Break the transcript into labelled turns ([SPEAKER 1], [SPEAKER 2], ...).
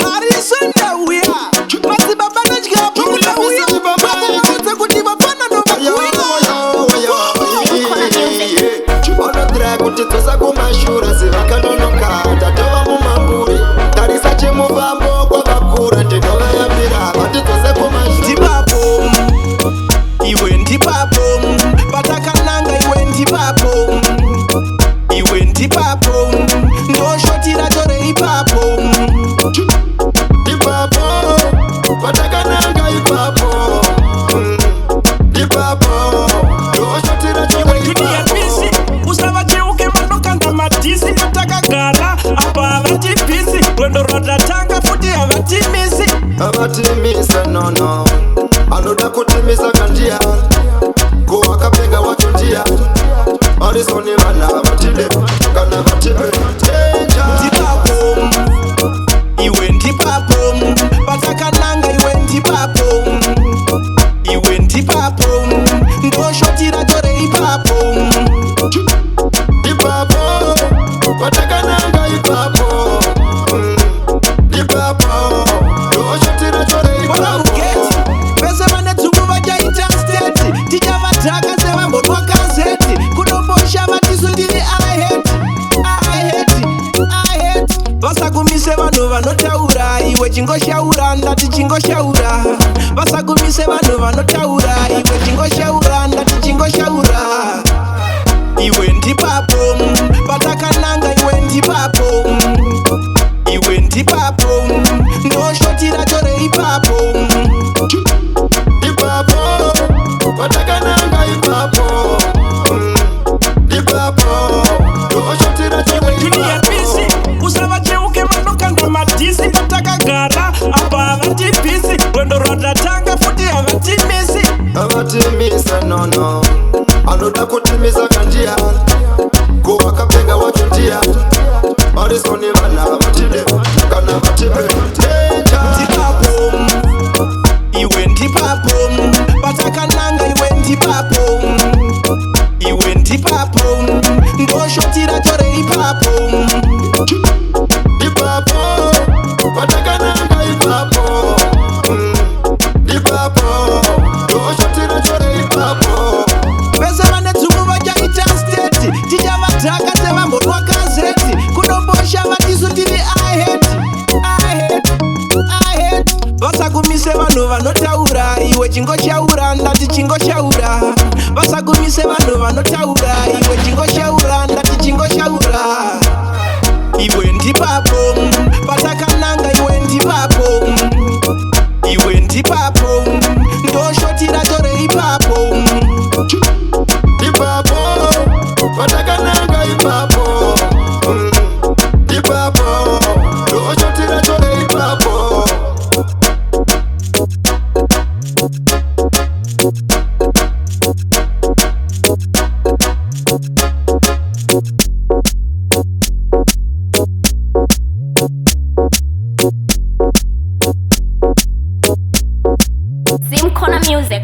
[SPEAKER 1] Harisunda uya Madzibaba Vanodya pakuda uya Pakuudza kuti vapana novakuya
[SPEAKER 2] Vanodya kuti dzosa kumashura sevakanonoka tatova mumamburi tarisa chemufambo kwavakura tinovayambira vati dzose kumashura
[SPEAKER 1] Ndipapo iwe ndipapo patakananga iwe ndipapo iwe ndipapo ndoshotira tore ipapo
[SPEAKER 2] ndipapo patakananga ipapo ndipapo ndoshotira tore ipapo
[SPEAKER 1] usavacheuke vanokanda madhisi patakagara apa havatipisi rwendo rwatatanga futi havatimisi
[SPEAKER 2] avatimisa nono anoda kutimisa kandiya ko akapenga wacho ndiya arisoni vana vatide kana vatipe
[SPEAKER 1] ndipapo iwe ndipapo patakananga iwe ndipapo iwe ndipapo ndoshotira tore ipapo
[SPEAKER 2] ndipapo patakananga ipapo ndipapo ndoshotira tore ipapo
[SPEAKER 1] pese vane dzungu vachaita steti tichavataka sevambotwa kazeti kudombosha vatisu ndiri aheti vasagumise vanhu vanotaura iwe chingoshaura ndati chingoshaura vasagumise vanhu vanotaura iwe chingoshaura ndati chingoshaura iwe ndipapo patakananga iwe ndipapo iwe ndipapo ndoshotira tore ipapo
[SPEAKER 2] ndipapo patakananga ipapo ndipapo ndoshotira tore ipapo
[SPEAKER 1] usavacheuke vanokanda madhisi patakagara apa havatipisi rwendo rwatatanga futi havatimisi
[SPEAKER 2] avatimisa nono anoda kutimisa kandiya ko akapenga wacho ndiya arisoni vana vatide kana vatipe
[SPEAKER 1] ndipapo iwe ndipapo patakananga iwe ndipapo iwe ndipapo ndoshotira tore ipapo
[SPEAKER 2] ndipapo patakananga ipapo ndipapo ndoshotira tore ipapo
[SPEAKER 1] pese vane dzungu vachaita steti tichavataka sevambotwa kazeti kudombosha vatisu tiri aheti vasagumise vanhu vanotaura iwe chingoshaura ndati chingoshaura vasagumise vanhu vanotaura iwe chingoshaura ndati chingoshaura iwe ndipapo patakananga iwe ndipapo iwe ndipapo ndoshotira tore ipapo
[SPEAKER 2] ndipapo patakananga ipapo ndipapo ndoshotira tore ipapo
[SPEAKER 3] Zim Corner Music.